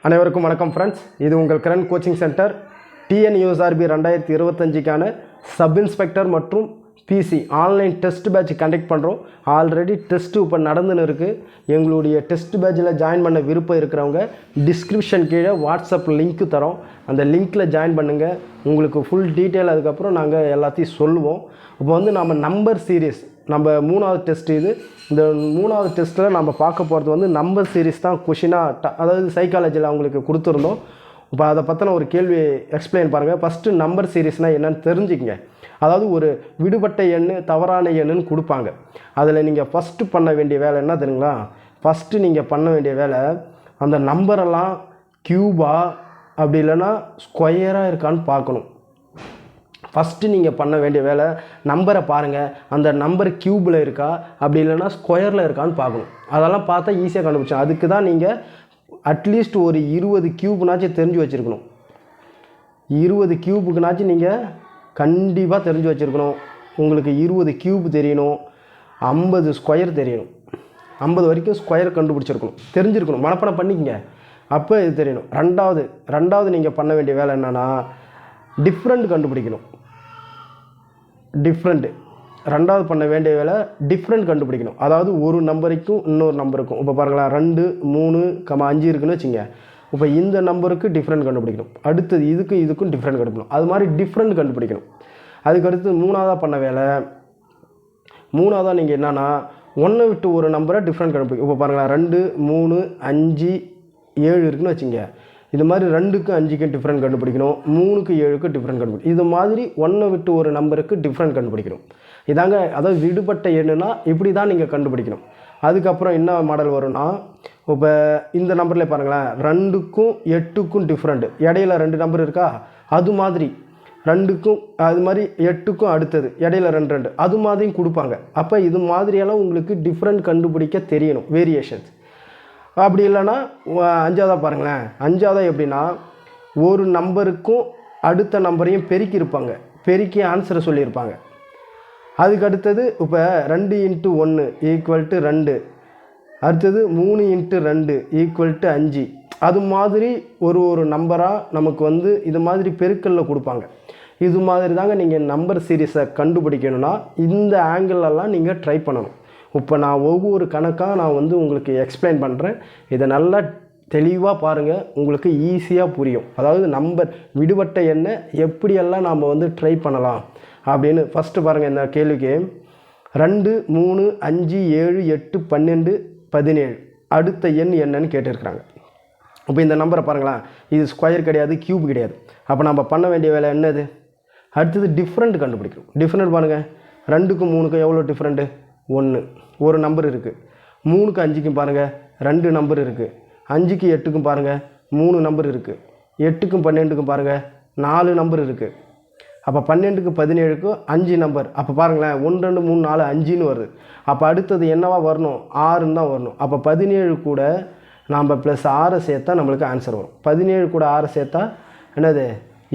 அனைவருக்கும் வணக்கம் ஃப்ரெண்ட்ஸ். இது உங்கள் கிரண் கோச்சிங் சென்டர். டிஎன்யூஎஸ்ஆர்பி 2025க்கான சப் இன்ஸ்பெக்டர் மற்றும் PC online test batch conduct பண்ணுறோம். ஆல்ரெடி டெஸ்ட்டு இப்போ நடந்துன்னு இருக்குது. எங்களுடைய டெஸ்ட் பேட்சில் ஜாயின் பண்ண விருப்பம் இருக்கிறவங்க டிஸ்கிரிப்ஷன் கீழே வாட்ஸ்அப் லிங்க்கு தரோம். அந்த லிங்க்கில் ஜாயின் பண்ணுங்கள். உங்களுக்கு ஃபுல் டீட்டெயில் அதுக்கப்புறம் நாங்கள் எல்லாத்தையும் சொல்லுவோம். இப்போ வந்து நம்ம நம்பர் சீரீஸ் நம்ம 3வது டெஸ்ட் இது. இந்த 3வது டெஸ்ட்டில் நம்ம பார்க்க போகிறது வந்து நம்பர் சீரீஸ் தான் கொஷினாக, அதாவது சைக்காலஜியில் அவங்களுக்கு கொடுத்துருந்தோம். இப்போ அதை பற்றின ஒரு கேள்வி எக்ஸ்பிளைன் பாருங்கள். ஃபஸ்ட்டு நம்பர் சீரீஸ்னால் என்னென்னு தெரிஞ்சுக்கங்க. அதாவது ஒரு விடுபட்ட எண்ணு தவறான எண்ணுன்னு கொடுப்பாங்க. அதில் நீங்கள் ஃபஸ்ட்டு பண்ண வேண்டிய வேலை என்ன தெரியுங்களா? ஃபஸ்ட்டு நீங்கள் பண்ண வேண்டிய வேலை அந்த நம்பரெல்லாம் க்யூபா அப்படி இல்லைன்னா ஸ்கொயராக இருக்கான்னு பார்க்கணும். ஃபஸ்ட்டு நீங்கள் பண்ண வேண்டிய வேலை நம்பரை பாருங்கள், அந்த நம்பர் க்யூபில் இருக்கா அப்படி இல்லைன்னா ஸ்கொயரில் இருக்கான்னு பார்க்கணும். அதெல்லாம் பார்த்தா ஈஸியாக கண்டுபிடிச்சோம். அதுக்கு தான் நீங்கள் அட்லீஸ்ட் ஒரு 20 க்யூப்னாச்சும் தெரிஞ்சு வச்சுருக்கணும். 20 க்யூபுக்குனாச்சும் நீங்கள் கண்டிப்பாக தெரிஞ்சு வச்சுருக்கணும். உங்களுக்கு 20 க்யூப் தெரியணும், 50 ஸ்கொயர் தெரியணும். 50 வரைக்கும் ஸ்கொயர் கண்டுபிடிச்சிருக்கணும், தெரிஞ்சிருக்கணும், மனப்பாடம் பண்ணிக்கங்க. அப்போ இது தெரியணும். ரெண்டாவது நீங்கள் பண்ண வேண்டிய வேலை என்னென்னா டிஃப்ரெண்ட் கண்டுபிடிக்கணும். ரெண்டாவது பண்ண வேண்டிய வேலை டிஃப்ரெண்ட் கண்டுபிடிக்கணும். அதாவது ஒரு நம்பருக்கும் இன்னொரு நம்பருக்கும், இப்போ பாருங்களா 2, 3, 5 இருக்குன்னு வச்சுங்க. இப்போ இந்த நம்பருக்கு டிஃப்ரெண்ட் கண்டுபிடிக்கணும். அடுத்தது இதுக்கும் டிஃப்ரெண்ட் கண்டுபிடிக்கணும். அது மாதிரி டிஃப்ரெண்ட் கண்டுபிடிக்கணும். அதுக்கடுத்து மூணாவதாக பண்ண வேலை, மூணாவதாக நீங்கள் என்னென்னா ஒன்றை விட்டு ஒரு நம்பரை டிஃப்ரெண்ட் கண்டுபிடிக்கும். இப்போ பாருங்களா 2, 3, 5, 7 இருக்குன்னு வச்சுங்க. இது மாதிரி 2க்கும் 5க்கும் டிஃப்ரெண்ட் கண்டுபிடிக்கணும், 3க்கு 7க்கும் டிஃப்ரெண்ட் கண்டுபிடிக்கணும். இது மாதிரி ஒன்றை விட்டு ஒரு நம்பருக்கு டிஃப்ரெண்ட் கண்டுபிடிக்கணும். இதாங்க, அதாவது விடுபட்ட எண்ணுனா இப்படி தான் நீங்கள் கண்டுபிடிக்கணும். அதுக்கப்புறம் என்ன மாடல் வரும்னா, இப்போ இந்த நம்பரில் பாருங்களேன் 2க்கும் 8க்கும் டிஃப்ரெண்ட், இடையில 2 நம்பர் இருக்கா, அது மாதிரி 2க்கும் அது மாதிரி 8க்கும் அடுத்தது இடையில 2 அது மாதிரியும் கொடுப்பாங்க. அப்போ இது மாதிரியெல்லாம் உங்களுக்கு டிஃப்ரெண்ட் கண்டுபிடிக்க தெரியணும், வேரியேஷன்ஸ். அப்படி இல்லைன்னா 5ஆவதாக பாருங்களேன். 5ஆவதாக எப்படின்னா ஒரு நம்பருக்கும் அடுத்த நம்பரையும் பெருக்கியிருப்பாங்க, பெருக்கி ஆன்சரை சொல்லியிருப்பாங்க. அதுக்கு அடுத்தது இப்போ 2 × 1 = 2, அடுத்தது 3 × 2 = 5. அது மாதிரி ஒரு நம்பராக நமக்கு வந்து இது மாதிரி பெருக்கல்ல கொடுப்பாங்க. இது மாதிரி தாங்க நீங்கள் நம்பர் சீரீஸை கண்டுபிடிக்கணும்னா இந்த ஆங்கிளெல்லாம் நீங்கள் ட்ரை பண்ணணும். இப்போ நான் ஒவ்வொரு கணக்காக நான் வந்து உங்களுக்கு எக்ஸ்பிளைன் பண்ணுறேன். இதை நல்லா தெளிவாக பாருங்கள், உங்களுக்கு ஈஸியாக புரியும். அதாவது நம்பர் விடுபட்ட எண்ணை எப்படியெல்லாம் நாம் வந்து ட்ரை பண்ணலாம் அப்படின்னு ஃபஸ்ட்டு பாருங்கள். இந்த கேள்விக்கு 2, 3, 5, 7, 8, 12, 17 அடுத்த எண் என்னன்னு கேட்டிருக்கிறாங்க. இப்போ இந்த நம்பரை பாருங்களேன், இது ஸ்கொயர் கிடையாது, க்யூப் கிடையாது. அப்போ நம்ம பண்ண வேண்டிய வேலை என்னது? அடுத்தது டிஃப்ரெண்ட் கண்டுபிடிக்கணும். டிஃப்ரெண்ட் பாருங்கள், 2க்கும் 3க்கும் எவ்வளோ டிஃப்ரெண்ட்டு? 1 ஒரு நம்பர் இருக்குது. 3க்கு 5க்கும் பாருங்கள் 2 நம்பர் இருக்குது. 5க்கு 8க்கும் பாருங்கள் 3 நம்பர் இருக்குது. 8க்கும் 12க்கும் பாருங்கள் 4 நம்பர் இருக்குது. அப்போ 12க்கு 17க்கும் 5 நம்பர். அப்போ பாருங்களேன் 1, 2, 3, 4, 5ன்னு வருது. அப்போ அடுத்தது என்னவா வரணும்? 6ன்னு தான் வரணும். அப்போ 17 கூட நாம் ப்ளஸ் 6 சேர்த்தா நம்மளுக்கு ஆன்சர் வரும். 17 கூட 6 சேர்த்தா என்னது?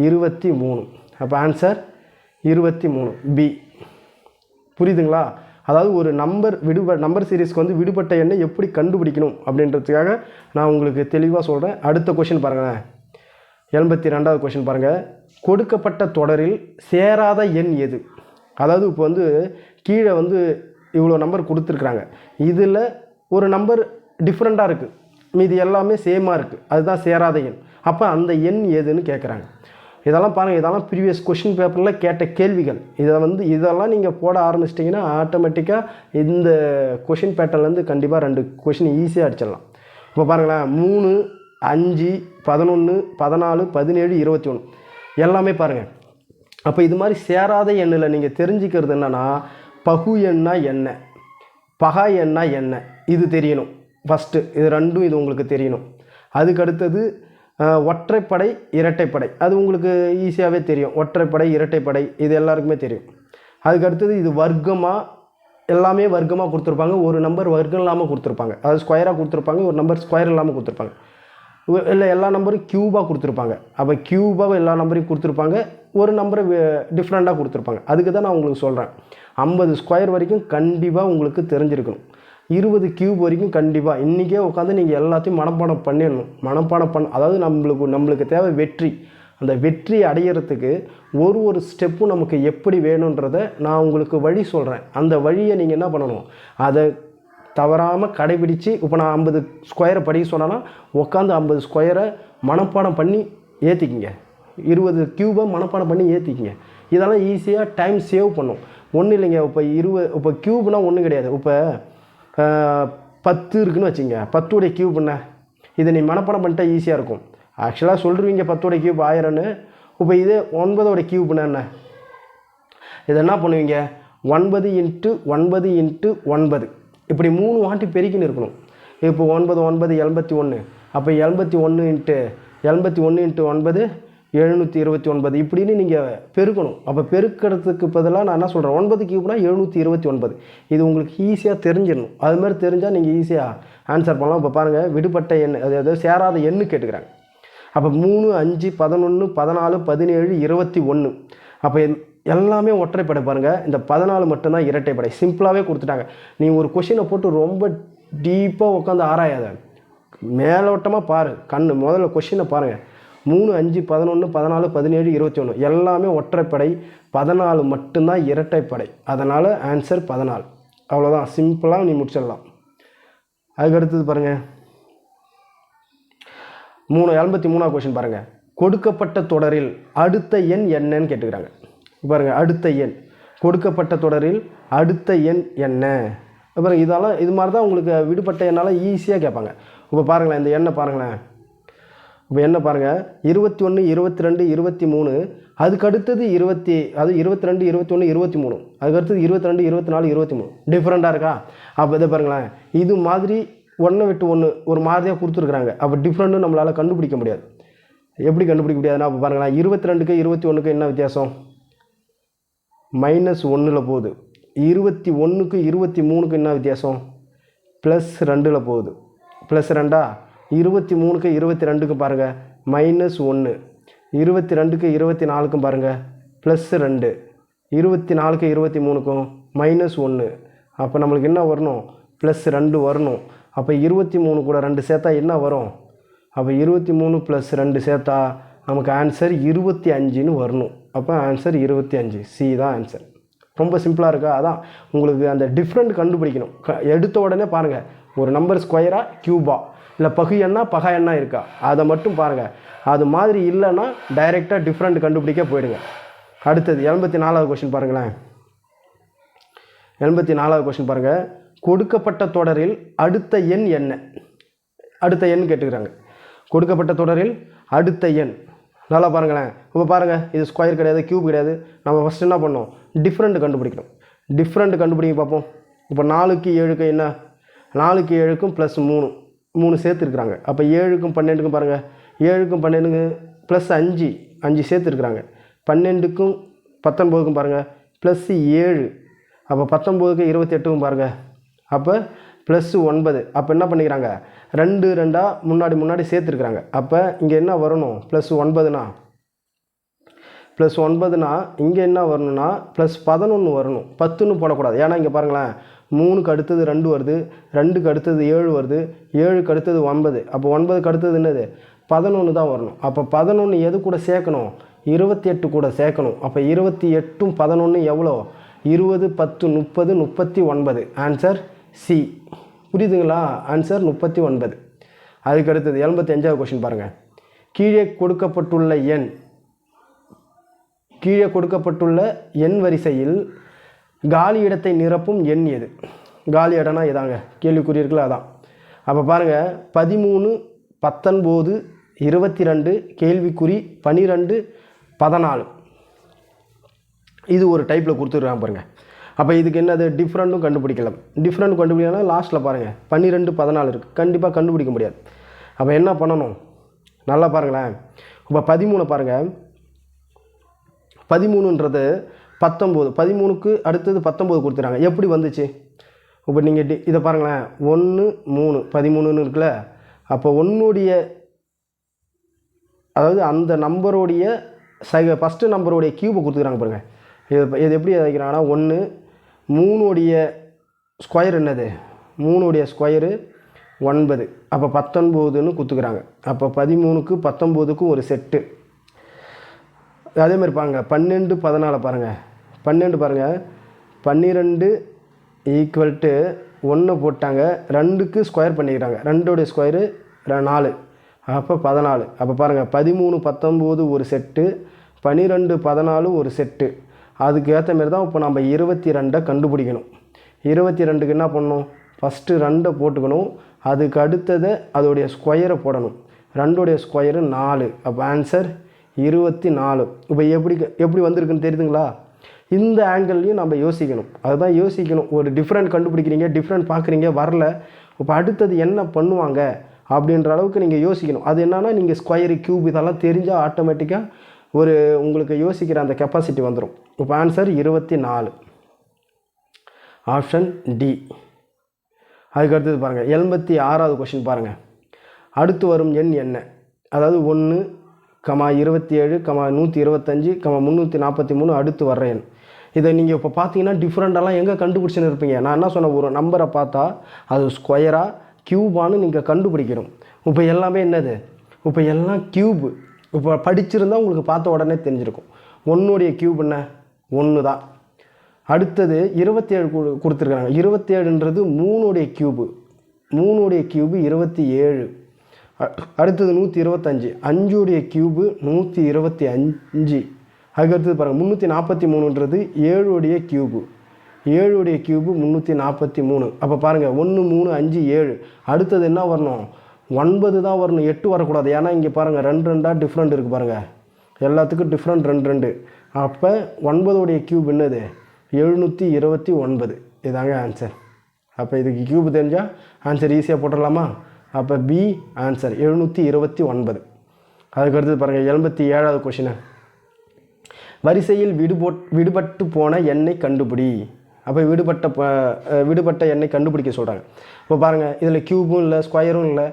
23. அப்போ ஆன்சர் 23 பி. புரியுதுங்களா? அதாவது ஒரு நம்பர் சீரீஸ்க்கு வந்து விடுபட்ட எண்ணை எப்படி கண்டுபிடிக்கணும் அப்படின்றதுக்காக நான் உங்களுக்கு தெளிவாக சொல்கிறேன். அடுத்த கொஷின் பாருங்களேன், 82வது கொஷின் பாருங்கள். கொடுக்கப்பட்ட தொடரில் சேராத எண் எது? அதாவது இப்போ வந்து கீழே வந்து இவ்வளோ நம்பர் கொடுத்துருக்குறாங்க. இதில் ஒரு நம்பர் டிஃப்ரெண்ட்டாக இருக்குது, மீதி எல்லாமே சேமாக இருக்குது, அதுதான் சேராத எண். அப்போ அந்த எண் எதுன்னு கேட்குறாங்க. இதெல்லாம் பாருங்கள், இதெல்லாம் ப்ரீவியஸ் கொஷின் பேப்பரில் கேட்ட கேள்விகள். இதெல்லாம் நீங்கள் போட ஆரம்பிச்சிட்டிங்கன்னா ஆட்டோமேட்டிக்காக இந்த கொஷின் பேட்டர்லேருந்து கண்டிப்பாக 2 கொஷின் ஈஸியாக அடிச்சிடலாம். இப்போ பாருங்களேன் 3, 5, 11, 14, 17, 21 எல்லாமே பாருங்கள். அப்போ இது மாதிரி சேராத எண்ணில் நீங்கள் தெரிஞ்சுக்கிறது என்னென்னா பகு எண்ணா என்ன, பகா எண்ணா என்ன, இது தெரியணும் ஃபஸ்ட்டு. இது ரெண்டும் இது உங்களுக்கு தெரியணும். அதுக்கு அடுத்தது ஒற்றைப்படை இரட்டைப்படை, அது உங்களுக்கு ஈஸியாகவே தெரியும். ஒற்றைப்படை இரட்டைப்படை இது எல்லாருக்குமே தெரியும். அதுக்கு அடுத்தது இது வர்க்கமாக, எல்லாமே வர்க்கமாக கொடுத்துருப்பாங்க, ஒரு நம்பர் வர்க்கம் இல்லாமல் கொடுத்துருப்பாங்க. அதாவது ஸ்கொயராக கொடுத்துருப்பாங்க, ஒரு நம்பர் ஸ்கொயர் இல்லாமல் கொடுத்துருப்பாங்க. இல்லை எல்லா நம்பரும் க்யூபாக கொடுத்துருப்பாங்க. அப்போ க்யூபாக எல்லா நம்பரையும் கொடுத்துருப்பாங்க, ஒரு நம்பரை டிஃப்ரெண்ட்டாக கொடுத்துருப்பாங்க. அதுக்கு தான் நான் உங்களுக்கு சொல்கிறேன் 50 ஸ்கொயர் வரைக்கும் கண்டிப்பாக உங்களுக்கு தெரிஞ்சிருக்கணும். 20 கியூப் வரைக்கும் கண்டிப்பாக இன்றைக்கே உட்காந்து நீங்கள் எல்லாத்தையும் மனப்பாடம் பண்ணிடணும். மனப்பாடம் அதாவது நம்மளுக்கு தேவை வெற்றி. அந்த வெற்றி அடையிறதுக்கு ஒரு ஸ்டெப்பும் நமக்கு எப்படி வேணுன்றதை நான் உங்களுக்கு வழி சொல்கிறேன். அந்த வழியை நீங்கள் என்ன பண்ணணும், அதை தவறாமல் கடைபிடித்து, இப்போ நான் 50 ஸ்கொயரை படிக்க சொன்னான்னா உட்காந்து 50 ஸ்கொயரை மனப்பாடம் பண்ணி ஏற்றிக்கிங்க. 20 கியூபை மனப்பாடம் பண்ணி ஏற்றிக்கிங்க. இதெல்லாம் ஈஸியாக டைம் சேவ் பண்ணும். ஒன்றும் இல்லைங்க, இப்போ கியூப்னால் ஒன்றும் கிடையாது. இப்போ 10 இருக்குதுன்னு வச்சுங்க, 10உடைய கியூப் என்ன, இதை நீ மனப்பாடம் பண்ணிட்டா ஈஸியாக இருக்கும். ஆக்சுவலாக சொல்லுவீங்க 10உடைய கியூப் 1000ன்னு. இப்போ இது 9உடைய கியூப்னா என்ன, இதை என்ன பண்ணுவீங்க, 9 × 9 × 9 இப்படி 3 வாட்டி பெருக்கின்னு இருக்கணும். இப்போ 9 9 71, அப்போ 71 × 9 729 இப்படின்னு நீங்கள் பெருக்கணும். அப்போ பெருக்கிறதுக்கு பதிலாக நான் என்ன சொல்கிறேன், 9 கியூப்னா 729. இது உங்களுக்கு ஈஸியாக தெரிஞ்சிடணும். அது மாதிரி தெரிஞ்சால் நீங்கள் ஈஸியாக ஆன்சர் பண்ணலாம். இப்போ பாருங்கள், விடுபட்ட எண், அதாவது சேராத எண்ணு கேட்டுக்கிறாங்க. அப்போ 3 5 11 14 17 21. அப்போ எல்லாமே ஒற்றைப்படை. பாருங்கள், இந்த 14 மட்டும்தான் இரட்டைப்படை. சிம்பிளாகவே கொடுத்துட்டாங்க. நீ ஒரு கொஷினை போட்டு ரொம்ப டீப்பாக உட்காந்து ஆராயாத, மேலோட்டமாக பாரு. முதல்ல கொஷினை பாருங்கள். 3 5 11 14 17 21 எல்லாமே ஒற்றைப்படை, 14 மட்டும்தான் இரட்டைப்படை. அதனால் ஆன்சர் 14. அவ்வளோதான், சிம்பிளாக நீ முடிச்சிடலாம். அதுக்கு அடுத்தது பாருங்கள், 83ஆவது கொஷின் பாருங்கள். கொடுக்கப்பட்ட தொடரில் அடுத்த எண் என்னன்னு கேட்டுக்கிறாங்க. பாருங்கள், அடுத்த எண், கொடுக்கப்பட்ட தொடரில் அடுத்த எண் என்ன. பாருங்கள், இது மாதிரி தான் உங்களுக்கு விடுபட்ட எண்ணால் ஈஸியாக கேட்பாங்க. இப்போ பாருங்களேன், இந்த எண்ணை பாருங்களேன். இப்போ என்ன பாருங்கள், 21 22 23, அதுக்கு அடுத்தது 22 21 23, அதுக்கு அடுத்தது 22 24 23. டிஃப்ரெண்ட்டாக இருக்கா? அப்போ இதை பாருங்களேன், இது மாதிரி ஒன்றை விட்டு ஒன்று ஒரு மாதிரியாக கொடுத்துருக்குறாங்க. அப்போ டிஃப்ரெண்ட்டு நம்மளால் கண்டுபிடிக்க முடியாது. எப்படி கண்டுபிடிக்க முடியாதுன்னா, அப்போ பாருங்களேன், 22க்கு 21க்கு என்ன வித்தியாசம், -1ல் போகுது. 21க்கு 23க்கு என்ன வித்தியாசம், +2ல் போகுது. +2ஆ? 23க்கு 22க்கு பாருங்கள் -1, 22க்கு 24க்கும் பாருங்கள் +2, 24க்கு 23க்கும் -1. அப்போ நம்மளுக்கு என்ன வரணும், +2 வரணும். அப்போ 23 கூட 2 சேர்த்தா என்ன வரும், அப்போ 23 + 2 சேர்த்தா நமக்கு ஆன்சர் 25ன்னு வரணும். அப்போ ஆன்சர் 25, சி தான் ஆன்சர். ரொம்ப சிம்பிளாக இருக்கா? அதான் உங்களுக்கு அந்த டிஃப்ரெண்ட் கண்டுபிடிக்கணும். எடுத்த உடனே பாருங்கள், ஒரு நம்பர் ஸ்கொயரா கியூபா இல்லை பகு எண்ணா பகா எண்ணா இருக்கா, அதை மட்டும் பாருங்கள். அது மாதிரி இல்லைன்னா டைரெக்டாக டிஃப்ரெண்ட் கண்டுபிடிக்க போயிடுங்க. அடுத்தது 84வது கொஷின் பாருங்களேன். 84வது கொஷின் பாருங்கள். கொடுக்கப்பட்ட தொடரில் அடுத்த எண் என்ன, அடுத்த எண் கேட்டுக்கிறாங்க. கொடுக்கப்பட்ட தொடரில் அடுத்த எண், நல்லா பாருங்களேன். இப்போ பாருங்கள், இது ஸ்கொயர் கிடையாது, கியூப் கிடையாது. நம்ம ஃபஸ்ட் என்ன பண்ணோம், டிஃப்ரெண்ட் கண்டுபிடிக்கணும். டிஃப்ரெண்ட் கண்டுபிடிக்க பார்ப்போம். இப்போ 4க்கு 7க்கு என்ன, 4க்கு 7க்கும் +3, 3 சேர்த்துருக்குறாங்க. அப்போ 7க்கும் 12க்கும் பாருங்கள், 7க்கும் 12க்கு +5, 5 சேர்த்துருக்குறாங்க. 12க்கும் 19க்கும் பாருங்கள் +7, அப்போ 19க்கு 28க்கும் பாருங்கள், அப்போ +9. அப்போ என்ன பண்ணிக்கிறாங்க, 2 2 முன்னாடி சேர்த்துருக்குறாங்க. அப்போ இங்கே என்ன வரணும், +9னா +9னா இங்கே என்ன வரணும்னா +11 வரணும். 10ன்னு போடக்கூடாது. ஏன்னா இங்கே பாருங்களேன், 3க்கு அடுத்தது 2 வருது, 2க்கு அடுத்தது 7 வருது, 7க்கு அடுத்தது 9. அப்போ 9க்கு அடுத்தது என்னது, 11 தான் வரணும். அப்போ 11 எது கூட சேர்க்கணும், 28 கூட சேர்க்கணும். அப்போ 28ம் 11 எவ்வளோ, 20 10 30 39. Answer C. புரியுதுங்களா? ஆன்சர் 39. அதுக்கு அடுத்தது 85வது கொஷின் பாருங்கள். கீழே கொடுக்கப்பட்டுள்ள எண் வரிசையில் காலி இடத்தை நிரப்பும் எண் எது? காலி இடம்னா இதாங்க, கேள்விக்குறி இருக்குல்ல, அதான். அப்போ பாருங்கள், 13 19 22 கேள்விக்குறி 12 14. இது ஒரு டைப்பில் கொடுத்துருக்காங்க பாருங்கள். அப்போ இதுக்கு என்னது, டிஃப்ரெண்ட்டும் கண்டுபிடிக்கலாம். டிஃப்ரெண்ட் கண்டுபிடிக்கலாம். லாஸ்ட்டில் பாருங்கள் 12 14 இருக்குது, கண்டிப்பாக கண்டுபிடிக்க முடியாது. அப்போ என்ன பண்ணணும், நல்லா பாருங்களேன். இப்போ 13 பாருங்கள், 13ன்றது 19, 13க்கு அடுத்தது 19 கொடுத்துறாங்க. எப்படி வந்துச்சு, இப்போ நீங்கள் இதை பாருங்களேன், 1 3 13ன்னு இருக்குல்ல. அப்போ ஒன்றுடைய, அதாவது அந்த நம்பருடைய ஃபஸ்ட்டு நம்பருடைய கியூபை கொடுத்துக்கிறாங்க பாருங்கள். இது எப்படி வைக்கிறாங்கன்னா, 1 3 ஸ்கொயர் என்னது 3 ஸ்கொயரு 9. அப்போ 19ன்னு கொடுத்துக்கிறாங்க. அப்போ 13க்கு 19க்கும் ஒரு செட்டு. அதேமாதிரி பாருங்கள் 12 14 பாருங்கள். 12 பாருங்கள், 12 ஈக்குவல்ட்டு 1 போட்டாங்க, 2க்கு ஸ்கொயர் பண்ணிக்கிறாங்க. 2 ஸ்கொயரு 4, அப்போ 14. அப்போ பாருங்கள் 13 19 ஒரு செட்டு, 12 14 ஒரு செட்டு. அதுக்கு ஏற்ற மாரி தான் இப்போ நம்ம 22 கண்டுபிடிக்கணும். 22க்கு என்ன பண்ணணும்? ஃபஸ்ட்டு 2 போட்டுக்கணும், அதுக்கு அடுத்தது அதோடைய ஸ்கொயரை போடணும். 2 ஸ்கொயரு 4. அப்போ ஆன்சர் 24. இப்போ எப்படி வந்திருக்குன்னு தெரியுதுங்களா? இந்த ஆங்கிள்லையும் நம்ம யோசிக்கணும். அதுதான் யோசிக்கணும். ஒரு டிஃப்ரெண்ட் கண்டுபிடிக்கிறீங்க, டிஃப்ரெண்ட் பார்க்குறீங்க, வரல. இப்போ அடுத்தது என்ன பண்ணுவாங்க அப்படின்ற அளவுக்கு நீங்கள் யோசிக்கணும். அது என்னன்னா, நீங்கள் ஸ்கொயரு கியூப் இதெல்லாம் தெரிஞ்சால் ஆட்டோமேட்டிக்காக ஒரு உங்களுக்கு யோசிக்கிற அந்த கெப்பாசிட்டி வந்துடும். இப்போ ஆன்சர் 24, ஆப்ஷன் டி. அதுக்கு அடுத்தது பாருங்கள் 86வது கொஷின் பாருங்கள். அடுத்து வரும் எண் என்ன? அதாவது 1, 27, 125, 343 அடுத்து வர்ற எண். இதை நீங்கள் இப்போ பார்த்தீங்கன்னா டிஃப்ரெண்டெல்லாம் எங்கே கண்டுபிடிச்சின்னு இருப்பீங்க. நான் என்ன சொன்ன, ஒரு நம்பரை பார்த்தா அது ஸ்கொயராக கியூபானு நீங்கள் கண்டுபிடிக்கணும். இப்போ எல்லாமே என்னது? இப்போ எல்லாம் கியூபு. இப்போ படிச்சிருந்தால் உங்களுக்கு பார்த்த உடனே தெரிஞ்சிருக்கும். 1 கியூப் என்ன? 1 தான். அடுத்தது 27 கொடுத்துருக்காங்க. 27ன்றது 3 கியூபு. 3 கியூபு 27. அடுத்தது 125, 5 கியூபு 125. அதுக்கு அடுத்தது பாருங்கள் 343ன்றது 7 கியூபு. 7 கியூபு 343. அப்போ பாருங்கள் 1 3 5 7. அடுத்தது என்ன வரணும்? 9 தான் வரணும், 8 வரக்கூடாது. ஏன்னா இங்கே பாருங்கள் 2 2 டிஃப்ரெண்ட் இருக்குது பாருங்கள், எல்லாத்துக்கும் டிஃப்ரெண்ட் 2 2. அப்போ 9 கியூப் என்னது? 729. இதாங்க ஆன்சர். அப்போ இதுக்கு கியூப் தெரிஞ்சால் ஆன்சர் ஈஸியாக போட்டுடலாமா? அப்போ பி ஆன்சர் 729. அதுக்கு அடுத்தது பாருங்கள் 87வது கொஷினை. வரிசையில் விடுபட்டு போன எண்ணை கண்டுபிடி. அப்போ விடுபட்ட எண்ணை கண்டுபிடிக்க சொல்கிறாங்க. இப்போ பாருங்கள் இதில் கியூபும் இல்லை, ஸ்கொயரும் இல்லை,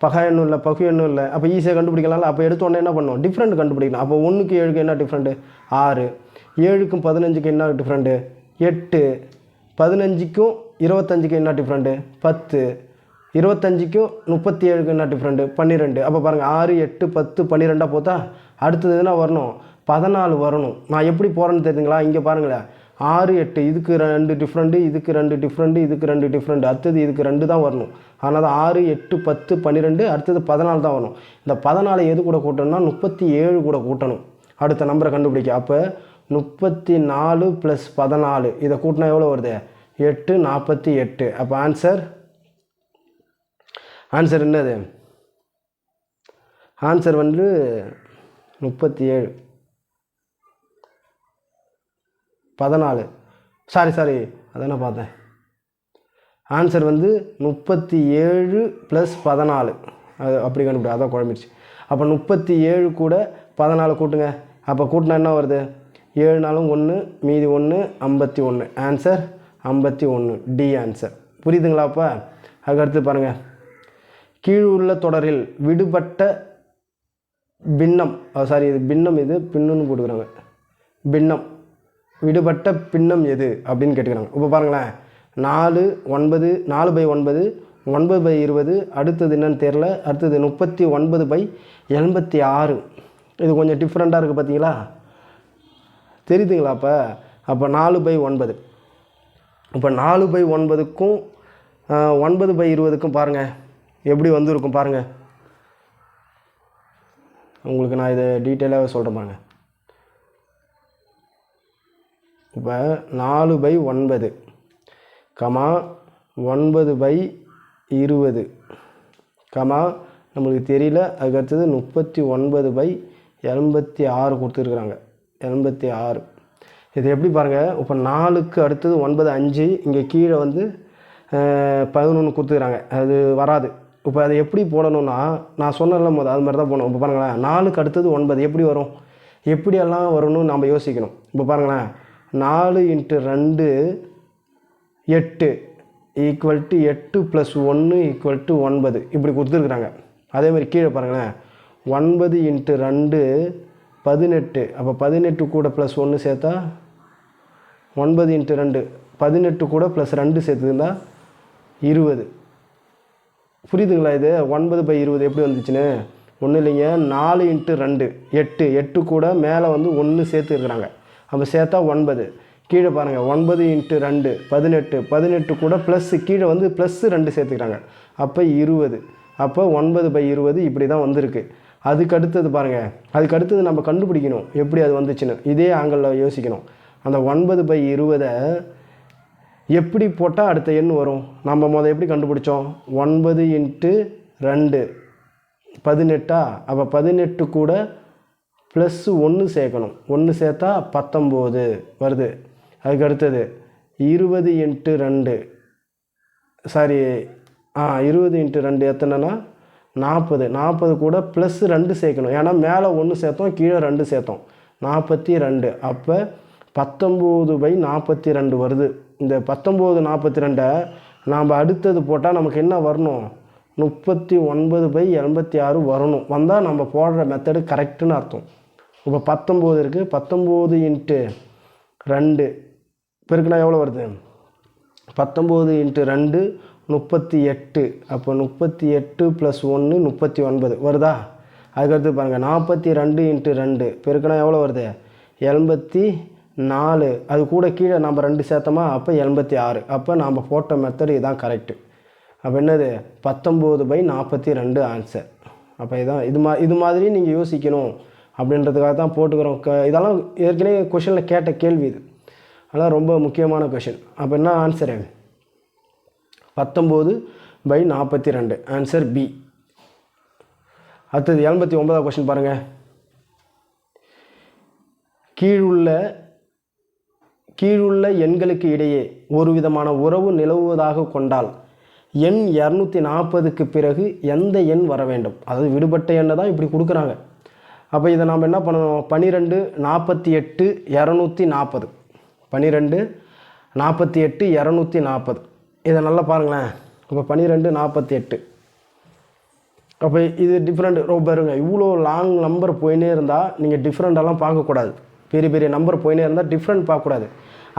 பகா எண்ணும் இல்லை, பகு எண்ணும் இல்லை. அப்போ ஈஸியாக கண்டுபிடிக்கலாம்ல. அப்போ எடுத்தோடனே என்ன பண்ணணும்? டிஃப்ரெண்ட் கண்டுபிடிக்கணும். அப்போ 1க்கு 7க்கு என்ன டிஃப்ரெண்ட்டு? 6. 7க்கும் 15க்கு என்ன டிஃப்ரெண்ட்டு? 8. 15க்கும் 25க்கு என்ன டிஃப்ரெண்ட்டு? 10. 25க்கும் 37க்கு என்ன டிஃப்ரெண்ட்டு? 12. அப்போ பாருங்கள் 6 8 10 12 போத்தா அடுத்தது என்ன வரணும்? 14 வரணும். நான் எப்படி போகிறேன்னு தெரியுதுங்களா? இங்கே பாருங்களேன் 6 8 இதுக்கு 2 டிஃப்ரெண்ட்டு, இதுக்கு 2 டிஃப்ரெண்ட்டு, இதுக்கு 2 டிஃப்ரெண்ட், அடுத்தது இதுக்கு 2 தான் வரணும். அதனால் 6 8 10 12 அடுத்தது 14 தான் வரணும். இந்த 14 எது கூட கூட்டணும்னா 37 கூட கூட்டணும் அடுத்த நம்பரை கண்டுபிடிக்க. அப்போ 34 + 14 இதை கூட்டினா எவ்வளோ வருது? 8 48. அப்போ ஆன்சர் என்னது? ஆன்சர் வந்து 37 14. சாரி அதான பார்த்தேன். ஆன்சர் வந்து 37 + 14. அது அப்படி கண்டுபிடி, அதான் குழம்பிடுச்சு. அப்போ 37 கூட 14 கூட்டுங்க. அப்போ கூட்டினா என்ன வருது? 7 4 1 மீதி 1 51. Answer 51, D answer. புரியுதுங்களா? அப்போ அதுக்கடுத்து பாருங்கள், கீழுள்ள தொடரில் விடுபட்ட பின்னம், இது பின்னம், இது பின்னுன்னு போட்டுக்கிறாங்க. பின்னம், விடுபட்ட பின்னம் எது அப்படின்னு கேட்டுக்கிறாங்க. இப்போ பாருங்களேன் 4 9 4/9 9/20. அடுத்தது என்னன்னு தெரில. அடுத்தது 39/86. இது கொஞ்சம் டிஃப்ரெண்ட்டாக இருக்குது பார்த்தீங்களா? தெரியுதுங்களா? அப்போ 4/9. இப்போ 4/9க்கும் 9/20க்கும் பாருங்கள் எப்படி வந்துருக்கும் பாருங்கள். உங்களுக்கு நான் இதை டீட்டெயிலாக சொல்கிறேன் பாருங்கள். இப்போ 4/9, 9/20, நம்மளுக்கு தெரியல. அதுக்கடுத்தது 39/86 கொடுத்துருக்குறாங்க. 86. இது எப்படி பாருங்கள். இப்போ 4க்கு அடுத்தது 9 5, இங்கே கீழே வந்து 11 கொடுத்துக்கிறாங்க. அது வராது. இப்போ அதை எப்படி போடணும்னா நான் சொன்னல அது மாதிரி தான் போகணும். இப்போ பாருங்களேன் 4க்கு அடுத்தது 9 எப்படி வரும்? எப்படியெல்லாம் வரணும்னு நம்ம யோசிக்கணும். இப்போ பாருங்களேன் 4 × 2 8 = 8 + 1 = 9 இப்படி கொடுத்துருக்குறாங்க. அதேமாதிரி கீழே பாருங்களேன் 9 × 2 18. அப்போ 18 கூட +1 சேர்த்தா 9 × 2 18 கூட +2 சேர்த்துருந்தா 20. புரியுதுங்களா? இது 9/20 எப்படி வந்துச்சுன்னு? ஒன்றும் இல்லைங்க, 4 × 2 8. 8 கூட மேலே வந்து 1 சேர்த்துருக்குறாங்க. அப்போ சேர்த்தா 9. கீழே பாருங்கள், 9 × 2 18. 18 கூட ப்ளஸ் கீழே வந்து +2 சேர்த்துக்கிறாங்க. அப்போ 20. அப்போ 9/20 இப்படி தான் வந்திருக்கு. அதுக்கு அடுத்தது பாருங்கள், அதுக்கு அடுத்தது நம்ம கண்டுபிடிக்கணும் எப்படி அது வந்துச்சுன்னு. இதே ஆங்கிளில் யோசிக்கணும். அந்த 9/20 எப்படி போட்டால் அடுத்த எண் வரும்? நம்ம எப்படி கண்டுபிடிச்சோம்? 9 × 2 18. அப்போ 18 கூட +1 சேர்க்கணும். 1 சேர்த்தா 19 வருது. அதுக்கு அடுத்தது 20 × 2 சாரி 20 × 2 எத்தனைன்னா 40. 40 கூட +2 சேர்க்கணும். ஏன்னா மேலே 1 சேர்த்தோம், கீழே 2 சேர்த்தோம். 42. அப்போ 19/42 வருது. இந்த 19/42 நாம் அடுத்தது போட்டால் நமக்கு என்ன வரணும்? 39/86 வரணும். வந்தால் நம்ம போடுற மெத்தடு கரெக்டுன்னு அர்த்தம். இப்போ 19 இருக்குது. 19 × 2 பெருக்குனா எவ்வளோ வருது? 19 × 2 38. அப்போ 38 + 1 39 வருதா? அதுக்கடுத்து பாருங்கள், 42 × 2 பெருக்குனா எவ்வளோ வருது? 84. அது கூட கீழே நம்ம 2 சேர்த்தோமா? அப்போ 86. அப்போ நாம் போட்ட மெத்தடு இதுதான் கரெக்டு. அப்போ என்னது? 19/42 ஆன்சர். அப்போ இது மாதிரி நீங்கள் யோசிக்கணும் அப்படின்றதுக்காக தான் போட்டுக்கிறோம். இதெல்லாம் ஏற்கனவே கொஷனில் கேட்ட கேள்வி இது. அதெல்லாம் ரொம்ப முக்கியமான கொஷின். அப்போ என்ன ஆன்சரு? 19/42 answer B. அடுத்தது 89வது கொஷின் பாருங்கள். கீழுள்ள எண்களுக்கு இடையே ஒரு விதமான உறவு நிலவுவதாக கொண்டால் எண் 240க்கு பிறகு எந்த எண் வர வேண்டும்? அதாவது விடுபட்ட எண்ணை தான் இப்படி கொடுக்குறாங்க. அப்போ இதை நாம் என்ன பண்ணணும்? 12 48 240. 12 48 240. இதை நல்லா பாருங்களேன். இப்போ 12 48. அப்போ இது டிஃப்ரெண்ட் ரொம்ப இருங்க. இவ்வளோ லாங் நம்பர் போயினே இருந்தால் நீங்கள் டிஃப்ரெண்டெல்லாம் பார்க்கக்கூடாது. பெரிய பெரிய நம்பர் போயினே இருந்தால் டிஃப்ரெண்ட் பார்க்கக்கூடாது.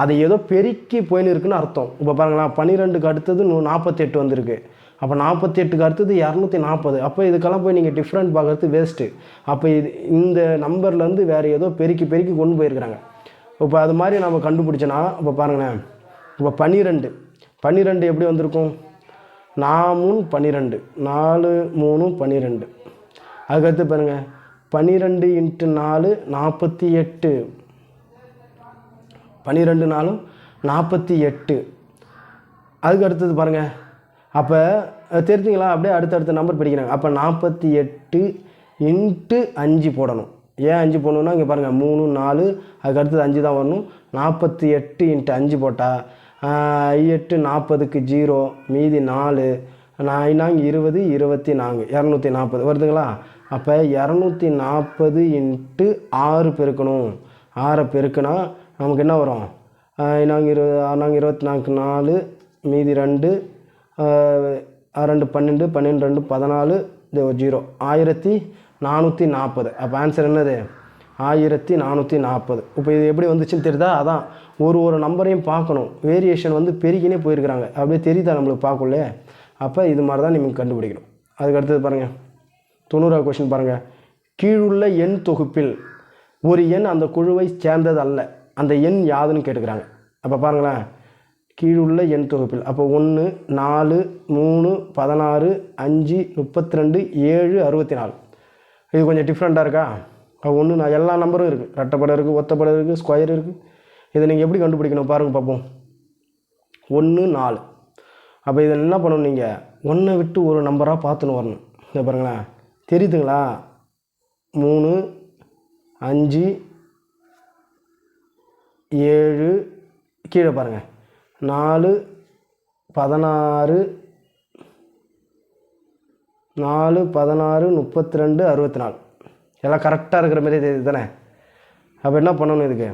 அது ஏதோ பெருக்கி போயின்னு இருக்குன்னு அர்த்தம். இப்போ பாருங்களா, 12க்கு அடுத்தது 48 வந்திருக்கு. அப்போ 48க்கு அடுத்தது 240. அப்போ இதுக்கெல்லாம் போய் நீங்கள் டிஃப்ரெண்ட் பார்க்குறது வேஸ்ட்டு. அப்போ இந்த நம்பர்லேருந்து வேறு ஏதோ பெருக்கி கொண்டு போயிருக்கிறாங்க. இப்போ அது மாதிரி நம்ம கண்டுபிடிச்சோன்னா இப்போ பாருங்களேன், இப்போ 12 எப்படி வந்திருக்கும்? 4 12 4 3 12. அதுக்கடுத்து பாருங்கள், 12 × 4 48. 12 4 48. அதுக்கு அடுத்தது பாருங்கள். அப்போ தெரிஞ்சுங்களா? அப்படியே அடுத்தடுத்த நம்பர் படிக்கிறாங்க. அப்போ 48 × 5 போடணும். ஏன் 5 போடணுன்னா இங்கே பாருங்கள், 3 4 அதுக்கு அடுத்தது 5 தான் வரணும். 48 × 5 போட்டால் 8 40க்கு 0 மீதி 4 9 20 24 240 வருதுங்களா? அப்போ 240 × 6 பெருக்கணும். 6 பெருக்குனா நமக்கு என்ன வரும்? 24 4 மீதி 2 2 12 12 2 14 0 1440. அப்போ ஆன்சர் என்னது? 1440. இப்போ இது எப்படி வந்துச்சுன்னு தெரியுதா? அதான் ஒரு நம்பரையும் பார்க்கணும். வேரியேஷன் வந்து பெருகினே போயிருக்கிறாங்க. அப்படியே தெரியுதா நம்மளுக்கு பார்க்கல? அப்போ இது மாதிரி தான் நீங்கள் கண்டுபிடிக்கணும். அதுக்கு அடுத்தது பாருங்கள், 90வது கொஷின் பாருங்கள். கீழுள்ள எண் தொகுப்பில் ஒரு எண் அந்த குழுவை சேர்ந்தது அல்ல, அந்த எண் யாதுன்னு கேட்டுக்கிறாங்க. அப்போ பாருங்களேன், கீழுள்ள எண் தொகுப்பில் அப்போ 1 4 3 16 5 32 7 64. இது கொஞ்சம் டிஃப்ரெண்ட்டாக இருக்கா? 1 நான் எல்லா நம்பரும் இருக்குது. ரெட்டைப்படை இருக்குது, ஒத்தப்படை இருக்குது, ஸ்கொயர் இருக்குது. இதை நீங்கள் எப்படி கண்டுபிடிக்கணும் பாருங்கள் பார்ப்போம். 1 4. அப்போ இதை என்ன பண்ணணும்? நீங்கள் 1 விட்டு ஒரு நம்பராக பார்த்துன்னு வரணும். இதை பாருங்களேன், தெரியுதுங்களா? 3 5 7 கீழே பாருங்கள் 4 16 4 16 32 64. எல்லாம் கரெக்டாக இருக்கிற மாதிரி தெரியுது தானே? அப்போ என்ன பண்ணணும்? இதுக்கு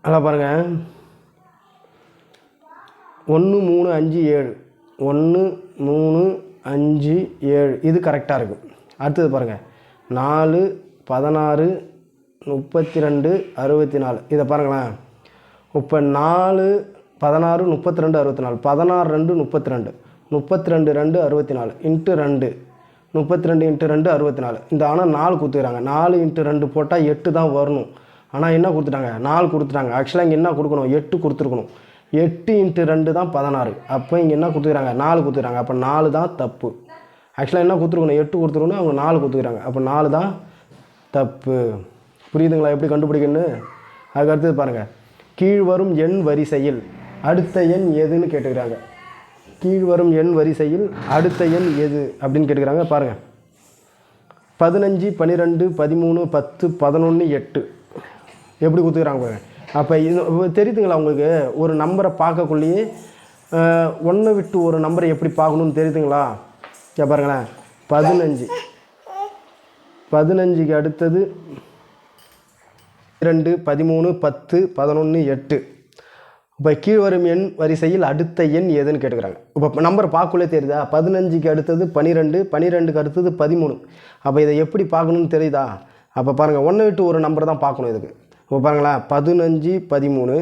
நல்லா பாருங்கள், 1 3 5 7 1 3 5 7 இது கரெக்டாக இருக்குது. அடுத்தது பாருங்கள், 4 16 32 64. இதை பாருங்களேன், இப்போ 4 16 32 64 16 2 32 32 2 64 இன்ட்டு 2 32 இன்ட்டு 2 64 இந்த ஆனால் 4 கொடுத்துக்கிறாங்க. 4 இன்ட்டு 2 போட்டால் 8 தான் வரணும். ஆனால் என்ன கொடுத்துட்டாங்க? 4 கொடுத்துட்டாங்க. ஆக்சுவலாக இங்கே என்ன கொடுக்கணும்? 8 கொடுத்துருக்கணும். 8 இன்ட்டு 2 தான் 16. அப்போ இங்கே என்ன கொடுத்துக்கிறாங்க? 4 கொடுத்துக்கிறாங்க. அப்போ 4 தான் தப்பு. ஆக்சுவலாக என்ன கொடுத்துருக்கணும்? 8 கொடுத்துருக்கணும், அவங்க 4 கொடுத்துக்கிறாங்க. அப்போ 4 தான் தப்பு. புரியுதுங்களா எப்படி கண்டுபிடிக்கணும்னு? அதுக்கு அடுத்தது பாருங்கள், கீழ்வரும் எண் வரிசையில் அடுத்த எண் எதுன்னு கேட்டுக்கிறாங்க. கீழ்வரும் எண் வரிசையில் அடுத்த எண் எது அப்படின்னு கேட்டுக்கிறாங்க. பாருங்கள், 15 12 13 10 11 8 எப்படி கொடுத்துக்கிறாங்க பாருங்கள். அப்போ இது தெரியுதுங்களா உங்களுக்கு? ஒரு நம்பரை பார்க்கக்குள்ளேயே ஒன்றை விட்டு ஒரு நம்பரை எப்படி பார்க்கணுன்னு தெரியுதுங்களா? பாருங்களேன், 15க்கு அடுத்தது 2 13 10 11 8. இப்போ கீழ்வரும் எண் வரிசையில் அடுத்த எண் எதுன்னு கேட்டுக்கிறாங்க. இப்போ நம்பர் பார்க்கலே தெரியுதா? 15க்கு அடுத்தது 12, 12க்கு அடுத்தது 13. அப்போ இதை எப்படி பார்க்கணுன்னு தெரியுதா? அப்போ பாருங்கள், ஒன்றை விட்டு ஒரு நம்பர் தான் பார்க்கணும் இதுக்கு. இப்போ பாருங்களேன், 15 13,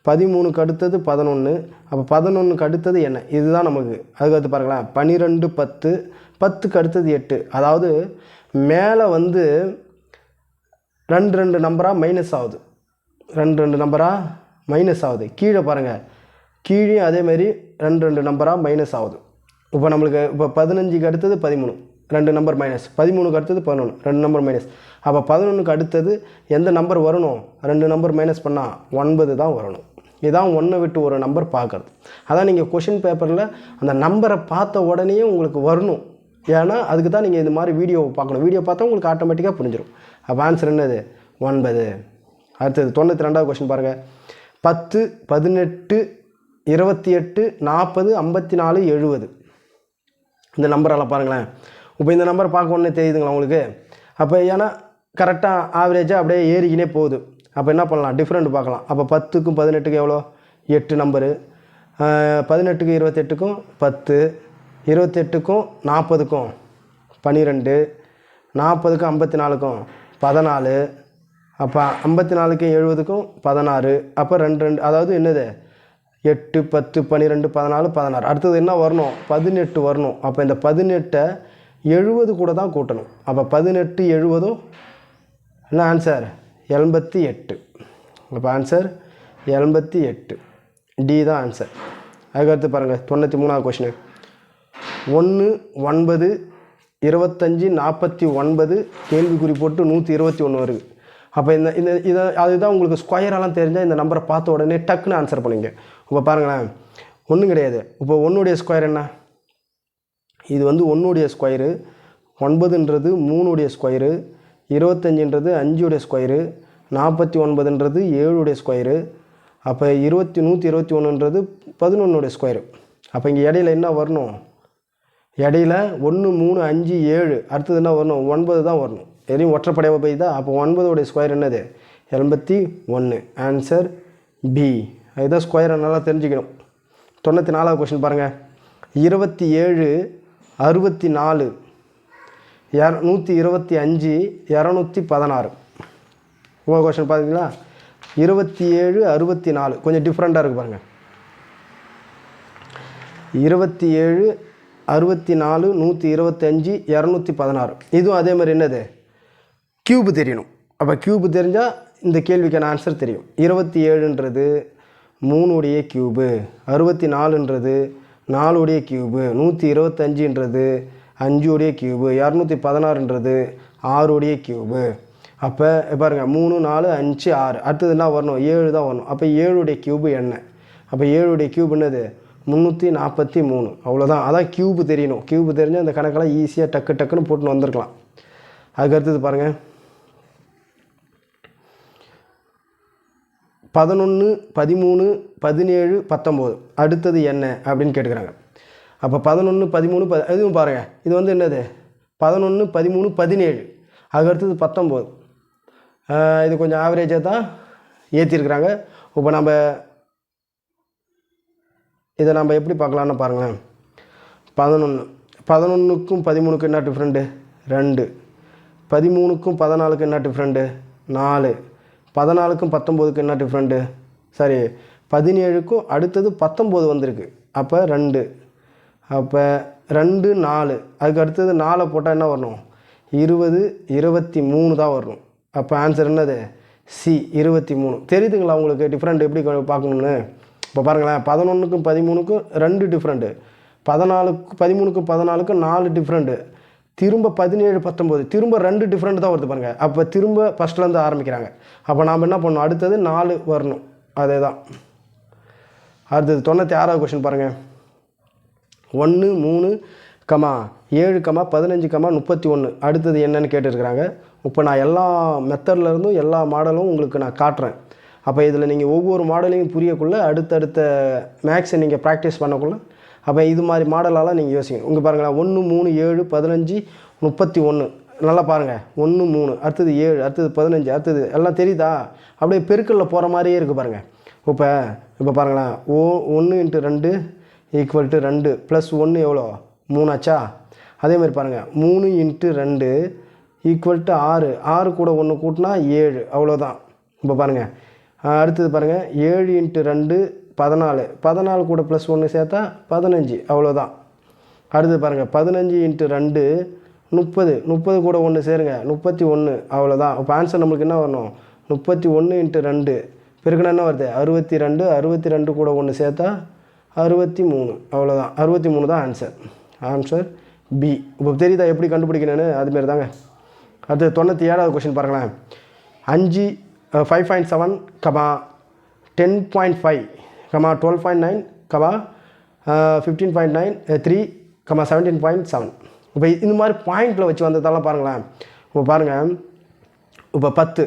13க்கு அடுத்தது 11, அப்போ 11க்கு அடுத்தது என்ன? இதுதான் நமக்கு. அதுக்கடுத்து பாருங்களேன், 12 10, 10க்கு அடுத்தது 8. அதாவது மேலே வந்து 2 நம்பராக மைனஸ் ஆகுது, 2 நம்பராக மைனஸ் ஆகுது. கீழே பாருங்கள், கீழே அதேமாரி 2 நம்பராக மைனஸ் ஆகுது. இப்போ நம்மளுக்கு இப்போ 15க்கு அடுத்தது 13, 2 நம்பர் மைனஸ். 13க்கு அடுத்தது 11, 2 நம்பர் மைனஸ். அப்போ 11க்கு அடுத்தது எந்த நம்பர் வரணும்? 2 நம்பர் மைனஸ் பண்ணால் 9 தான் வரணும். இதான் ஒன்றை விட்டு ஒரு நம்பர் பார்க்குறது. அதான் நீங்கள் கொஷின் பேப்பரில் அந்த நம்பரை பார்த்த உடனே உங்களுக்கு வரணும். ஏன்னா அதுக்கு தான் நீங்கள் இது மாதிரி வீடியோவை பார்க்கணும். வீடியோ பார்த்தா உங்களுக்கு ஆட்டோமேட்டிக்காக புரிஞ்சிடும். அப்போ ஆன்சர் என்னது? 9. அடுத்தது 92வது கொஷின் பாருங்கள், 10 18 28 40 54 70. இந்த நம்பரெல்லாம் பாருங்களேன். இப்போ இந்த நம்பர் பார்க்க உடனே தெரியுதுங்களா உங்களுக்கு? அப்போ ஏன்னா கரெக்டாக ஆவரேஜாக அப்படியே ஏறிக்கினே போகுது. அப்போ என்ன பண்ணலாம்? டிஃப்ரெண்ட் பார்க்கலாம். அப்போ 10க்கும் 18க்கும் எவ்வளோ? 8 நம்பரு. 18க்கும் 28க்கும் 10, 28க்கும் 40க்கும் 12, 40க்கும் 54க்கும் 14, அப்போ 54க்கும் 70க்கும் 16. அப்போ 2 அதாவது என்னது? 8 10 12 14 16. அடுத்தது என்ன வரணும்? 18 வரணும். அப்போ இந்த 18ஐ 70 கூட தான் கூட்டணும். அப்போ 18 70 என்ன ஆன்சர்? 88. அப்போ ஆன்சர் 88. டி தான் ஆன்சர். அதுக்கடுத்து பாருங்கள், 93வது கொஷினு, 1 9 25 49 கேள்விக்குறி போட்டு 121 வருது. அப்போ இதை அதுதான் உங்களுக்கு ஸ்கொயரெல்லாம் தெரிஞ்சால் இந்த நம்பரை பார்த்த உடனே டக்குன்னு ஆன்சர் பண்ணுங்க. இப்போ பாருங்களேன், ஒன்றும் கிடையாது. இப்போ 1உடைய ஸ்கொயர் என்ன? இது வந்து 1உடைய ஸ்கொயரு, 9ன்றது 3உடைய ஸ்கொயரு, 25ன்றது 5உடைய ஸ்கொயரு, 49ன்றது 7உடைய ஸ்கொயரு. அப்போ 121ன்றது 11உடைய ஸ்கொயரு. அப்போ இங்கே இடையில என்ன வரணும்? இடையில 1 3 5 7. அடுத்தது என்ன வரணும்? 9 தான் வரணும். எதையும் ஒற்றைப்படையாக போய்தா? அப்போ 9உடைய ஸ்கொயர் என்னது? 81. Answer B. அதுதான் ஸ்கொயரை நல்லா தெரிஞ்சுக்கணும். 94வது கொஷின் பாருங்கள், 27 64 125 216. உங்கள் கொஷின் பார்த்தீங்களா? 27 64 கொஞ்சம் டிஃப்ரெண்ட்டாக இருக்குது பாருங்கள். 27 64 125 216. இதுவும் அதே மாதிரி என்னது? கியூபு தெரியணும். அப்போ கியூபு தெரிஞ்சால் இந்த கேள்விக்கான ஆன்சர் தெரியும். 27ன்றது 3உடைய கியூபு, 64ன்றது 4உடைய கியூபு, 125ன்றது 5உடைய கியூபு, 216ன்றது 6உடைய கியூபு. அப்போ பாருங்கள், 3 4 5 6. அடுத்தது என்ன வரணும்? 7 தான் வரணும். அப்போ 7உடைய கியூபு என்ன? அப்போ 7உடைய கியூப் என்னது? 343. அவ்வளோதான். அதான் கியூபு தெரியணும். கியூபு தெரிஞ்சால் அந்த கணக்கெல்லாம் ஈஸியாக டக்குன்னு போட்டுன்னு வந்திருக்கலாம். அதுக்கு அடுத்தது பாருங்கள், 11 13 17 19 அடுத்தது என்ன அப்படின்னு கேட்டுக்கிறாங்க. அப்போ 11 13 இதுவும் பாருங்கள், இது வந்து என்னது? 11 13 17. அதுக்கு அடுத்தது 19. இது கொஞ்சம் ஆவரேஜாக தான் ஏற்றிருக்கிறாங்க. இப்போ நம்ம இதை நம்ம எப்படி பார்க்கலான்னு பாருங்களேன். 11க்கும் 13க்கும் என்ன டிஃப்ரெண்ட்டு? 2. 13க்கும் 14க்கும் என்ன டிஃப்ரெண்ட்டு? 4. 14க்கும் 19க்கும் என்ன டிஃப்ரெண்ட்டு? சாரி 17க்கும் அடுத்தது 19 வந்திருக்கு. அப்போ 2, அப்போ 2 4, அதுக்கு அடுத்தது 4 போட்டால் என்ன வரணும்? 20 23 தான் வரணும். அப்போ ஆன்சர் என்னது? சி 23. தெரியுதுங்களா உங்களுக்கு டிஃப்ரெண்ட் எப்படி பார்க்கணுன்னு? இப்போ பாருங்களேன், 11க்கும் 13க்கும் 2 டிஃப்ரெண்ட்டு, 13க்கும் 14க்கும் 4 டிஃப்ரெண்ட்டு, திரும்ப 17 19 திரும்ப 2 டிஃப்ரெண்ட் தான் வருது பாருங்கள். அப்போ திரும்ப ஃபஸ்ட்லேருந்து ஆரம்பிக்கிறாங்க. அப்போ நாம் என்ன பண்ணணும்? அடுத்தது 4 வரணும். அதே தான். அடுத்தது 96வது கொஷின் பாருங்கள். 1 3 7 15 31 அடுத்தது என்னன்னு கேட்டுருக்குறாங்க. இப்போ நான் எல்லா மெத்தட்லேருந்தும் எல்லா மாடலும் உங்களுக்கு நான் காட்டுறேன். அப்போ இதில் நீங்கள் ஒவ்வொரு மாடலையும் புரியக்குள்ளே அடுத்தடுத்த மேக்ஸை நீங்கள் ப்ராக்டிஸ் பண்ணக்குள்ளே அப்போ இது மாதிரி மாடலால் நீங்கள் யோசிக்கணும். இங்கே பாருங்களேன், 1 3 7 15 31 நல்லா பாருங்கள். 1 3 அடுத்தது 7 அடுத்தது 15 அடுத்தது எல்லாம் தெரியுதா? அப்படியே பெருக்கல்ல போகிற மாதிரியே இருக்குது பாருங்கள். இப்போ பாருங்களேன், 1 × 2 = 2 + 1 எவ்வளோ? 3 ஆச்சா? அதேமாதிரி பாருங்கள், 3 × 2 = 6, 6 கூட 1 கூட்டினா 7, அவ்வளோதான். இப்போ பாருங்கள், அடுத்தது பாருங்கள், 7 × 2 14, 14 கூட +1 சேர்த்தா 15, அவ்வளோதான். அடுத்தது பாருங்கள், 15 × 2 30, 30 கூட 1 சேருங்க 31, அவ்வளோதான். இப்போ ஆன்சர் நம்மளுக்கு என்ன வரணும்? 31 × 2 பெருக்குனா என்ன வருது? 62, 62 கூட 1 சேர்த்தா 63, அவ்வளோதான். 63 தான் ஆன்சர். Answer B. இப்போ தெரியுதா எப்படி கண்டுபிடிக்கணும்னு? அதுமாரி தாங்க. அடுத்து 97வது கொஷின் பாருங்களேன். 5.7, 10.5, 12.9, 15.9, 3, 17.7. இப்போ இந்த மாதிரி பாயிண்டில் வச்சு வந்ததெல்லாம் பாருங்களேன். இப்போ பாருங்கள், இப்போ 10,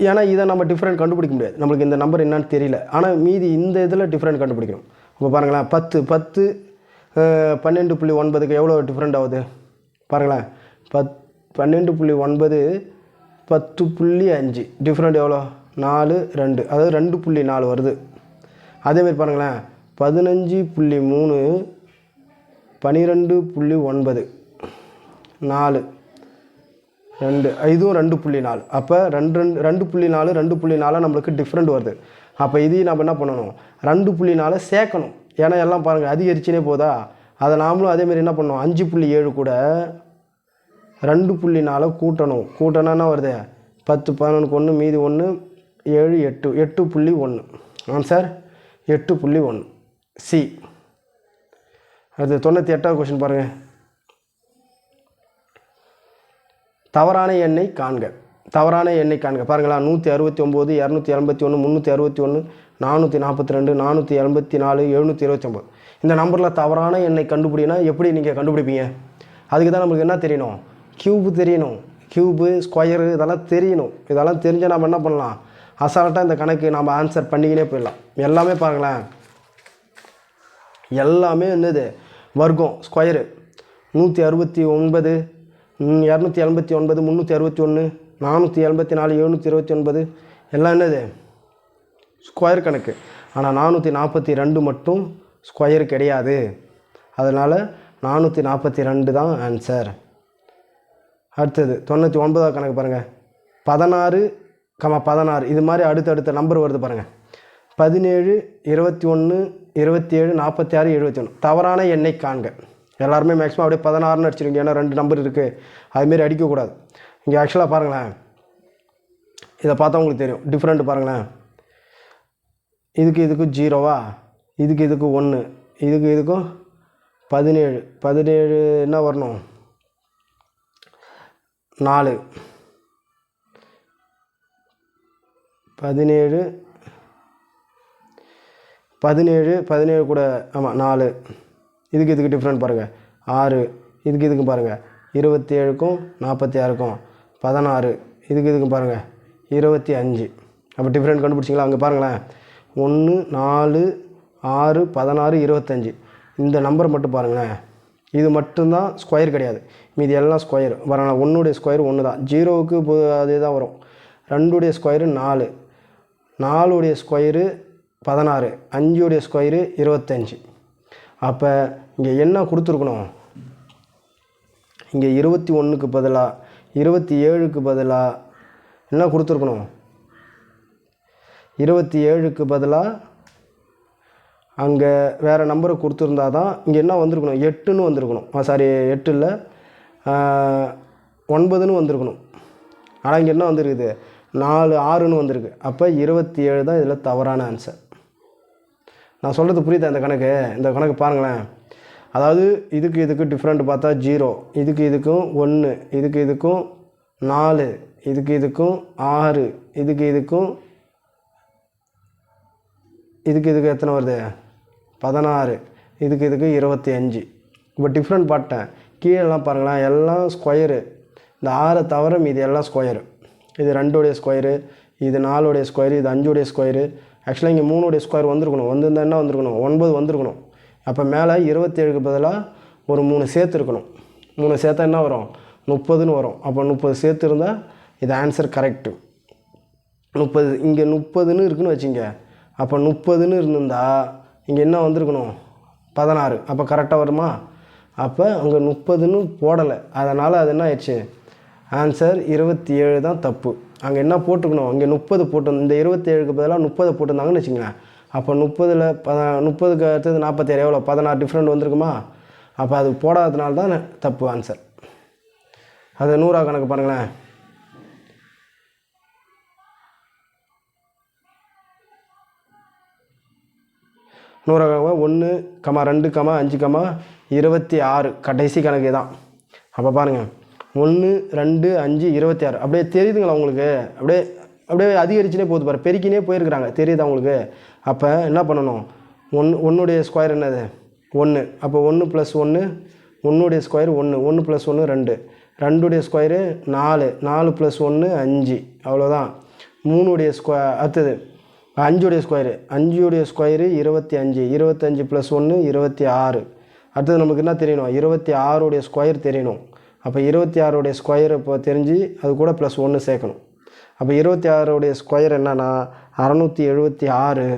ஏன்னா இதை நம்ம டிஃப்ரெண்ட் கண்டுபிடிக்க முடியாது, நம்மளுக்கு இந்த நம்பர் என்னன்னு தெரியல. ஆனால் மீதி இந்த இதில் டிஃப்ரெண்ட் கண்டுபிடிக்கணும். இப்போ பாருங்களேன், 10 12.9க்கு எவ்வளோ டிஃப்ரெண்ட் ஆகுது பாருங்களேன். 12.9 10.5 டிஃப்ரெண்ட் எவ்வளோ? 4 2, அதாவது 2.4 வருது. அதேமாதிரி பாருங்களேன், 15.3 12.9 4 2, இதுவும் 2.4. அப்போ 2.4 2.4 நம்மளுக்கு டிஃப்ரெண்ட் வருது. அப்போ இதையும் நம்ம என்ன பண்ணணும்? 2.4 சேர்க்கணும். ஏன்னா எல்லாம் பாருங்கள் அதிகரிச்சுனே போதா. அதை நாமளும் அதேமாரி என்ன பண்ணணும்? 5.7 கூட 2.4 கூட்டணும். கூட்டினா என்ன வருது? 10 11க்கு 1 மீதி 1 7 8, 8.1. Answer 8.1 C. அது 98வது கொஷின் பாருங்கள். தவறான எண்ணை காண்க. தவறான எண்ணை காண்க பாருங்களா. 169 281 361 442 484 729 இந்த நம்பரில் தவறான எண்ணை கண்டுபிடினா எப்படி நீங்கள் கண்டுபிடிப்பீங்க? அதுக்கு தான் நமக்கு என்ன தெரியணும்? கியூபு தெரியணும். கியூபு ஸ்கொயரு இதெல்லாம் தெரியணும். இதெல்லாம் தெரிஞ்சால் நம்ம என்ன பண்ணலாம்? அசால்ட்டாக இந்த கணக்கு நம்ம ஆன்சர் பண்ணிக்கினே போயிடலாம். எல்லாமே பாருங்களேன், எல்லாமே என்னது? வர்க்கம் ஸ்கொயரு. 169 289 361 484 729 எல்லாம் என்னது? ஸ்கொயர் கணக்கு. ஆனால் 442 மட்டும் ஸ்கொயர் கிடையாது. அதனால் 442 தான் ஆன்சர். அடுத்தது 99வது கணக்கு பாருங்கள். 16, 16 இது மாதிரி அடுத்தடுத்த நம்பர் வருது பாருங்கள். 17 21 27 46 71 தவறான எண்ணை காண்க. எல்லாருமே மேக்ஸிமம் அப்படியே 16ன்னு அடிச்சிருங்க. ஏன்னா 2 நம்பர் இருக்குது, அதுமாரி அடிக்கக்கூடாது. இங்கே ஆக்சுவலாக பாருங்களேன், இதை பார்த்தா உங்களுக்கு தெரியும் டிஃப்ரெண்ட் பாருங்களேன். இதுக்கு 0வா, இதுக்கு 1, இதுக்கும் 17 17 என்ன வரணும்? 4 17 17 கூட ஆமாம் 4. இதுக்கு டிஃப்ரெண்ட் பாருங்கள் 6. இதுக்கு பாருங்கள் 27க்கும் 46க்கும் 16. இதுக்கு பாருங்கள் 25. அப்போ டிஃப்ரெண்ட் கண்டுபிடிச்சிங்களா? அங்கே பாருங்களேன், 1 4 6 16 25 இந்த நம்பர் மட்டும் பாருங்களேன். இது மட்டும்தான் ஸ்கொயர் கிடையாது, மீதி எல்லாம் ஸ்கொயர் வரணும். 1உடைய ஸ்கொயர் 1 தான். 0க்கு அதே தான் வரும். 2உடைய ஸ்கொயரு 4, 4உடைய ஸ்கொயரு 16, 5உடைய ஸ்கொயரு 25. அப்போ இங்கே என்ன கொடுத்துருக்கணும்? இங்கே 21க்கு பதிலாக 27க்கு பதிலாக என்ன கொடுத்துருக்கணும்? 27க்கு பதிலாக அங்கே வேறு நம்பரை கொடுத்துருந்தா தான் இங்கே என்ன வந்திருக்கணும், 8ன்னு வந்திருக்கணும். சாரி 8 இல்லை 9ன்னு வந்திருக்கணும். ஆனால் இங்கே என்ன வந்திருக்குது, 4 6ன்னு வந்திருக்கு. அப்போ 27 தான் இதில் தவறான ஆன்சர். நான் சொல்கிறது புரியுதா? இந்த கணக்கு பாருங்களேன். அதாவது இதுக்கு டிஃப்ரெண்ட் பார்த்தா 0, இதுக்கும் 1, இதுக்கும் 4, இதுக்கும் 6, இதுக்கும் எத்தனை வருது, 16, இதுக்கு 25. இப்போ டிஃப்ரெண்ட் பார்த்தேன். கீழெல்லாம் பாருங்களேன், எல்லாம் ஸ்கொயரு. இந்த 6 தவிர மீது எல்லாம் ஸ்கொயரு. இது 2 ஸ்கொயரு, இது 4 ஸ்கொயரு, இது 5 ஸ்கொயரு. ஆக்சுவலாக இங்கே 3 ஸ்கொயர் வந்திருக்கணும். வந்திருந்தால் என்ன வந்திருக்கணும், 9 வந்திருக்கணும். அப்போ மேலே 27க்கு பதிலாக ஒரு 3 சேர்த்து இருக்கணும். 3 சேர்த்தா என்ன வரும், 30ன்னு வரும். அப்போ 30 சேர்த்து இருந்தால் இது ஆன்சர் கரெக்டு. 30 இங்கே 30ன்னு இருக்குன்னு வச்சுங்க. அப்போ 30ன்னு இருந்திருந்தால் இங்கே என்ன வந்திருக்கணும், 16. அப்போ கரெக்டாக வருமா? அப்போ அங்கே 30ன்னு போடலை. அதனால் அது என்ன ஆயிடுச்சு, ஆன்சர் 27 தான் தப்பு. அங்கே என்ன போட்டுக்கணும், இங்கே 30 போட்டு, இந்த 27க்கு பதிலாக 30 போட்டிருந்தாங்கன்னு வச்சுங்களேன். அப்போ 30க்கு அடுத்தது 47 எவ்வளோ, 16 டிஃப்ரெண்ட் வந்திருக்குமா? அப்போ அது போடாததுனால தான் தப்பு ஆன்சர். அது 100 கணக்கு பாருங்களேன். நூறு கணக்கு 1, 2, 5, 26 கடைசி கணக்கு தான். அப்போ பாருங்கள் 1, 2, 5, 26 அப்படியே தெரியுதுங்களா உங்களுக்கு? அப்படியே அதிகரிச்சுனே போகுது பாரு, பெருக்கினே போயிருக்கிறாங்க, தெரியுதா உங்களுக்கு? அப்போ என்ன பண்ணணும், 1 ஸ்கொயர் என்னது 1. அப்போ 1 + 1, 1 ஸ்கொயர் 1, 1 + 1 2, 2 ஸ்கொயரு 4, 4 + 1 5, அவ்வளோதான். 3 ஸ்கொயர், அடுத்தது 5 ஸ்கொயரு, 5 ஸ்கொயரு 25, 25 + 1 26. அடுத்தது நமக்கு என்ன தெரியணும், 26 ஸ்கொயர் தெரியணும். அப்போ 26 ஸ்கொயர் இப்போ தெரிஞ்சு அது கூட +1 சேர்க்கணும். அப்போ 26 ஸ்கொயர் என்னன்னா 676.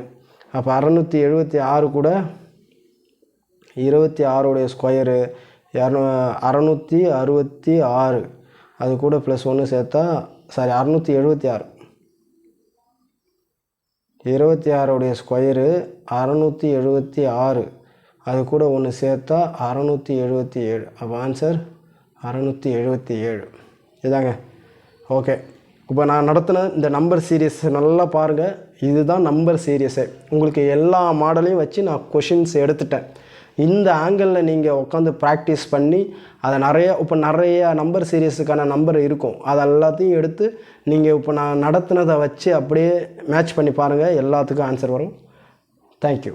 அப்போ 676 கூட 26 ஸ்கொயரு 666. அது கூட +1 சேர்த்தா, சாரி 676. 26 ஸ்கொயரு 676. அது கூட 1 சேர்த்தா 677. அப்போ ஆன்சர் 677 இதாங்க. ஓகே, இப்போ நான் நடத்தின இந்த நம்பர் சீரியஸ் நல்லா பாருங்கள். இதுதான் நம்பர் சீரியஸு. உங்களுக்கு எல்லா மாடலையும் வச்சு நான் கொஷின்ஸ் எடுத்துட்டேன். இந்த ஆங்கிளில் நீங்கள் உட்காந்து ப்ராக்டிஸ் பண்ணி அதை நிறைய நம்பர் சீரியஸுக்கான நம்பர் இருக்கும். அது எல்லாத்தையும் எடுத்து நீங்கள் இப்போ நான் நடத்தினதை வச்சு அப்படியே மேட்ச் பண்ணி பாருங்கள், எல்லாத்துக்கும் ஆன்சர் வரும். தேங்க்யூ.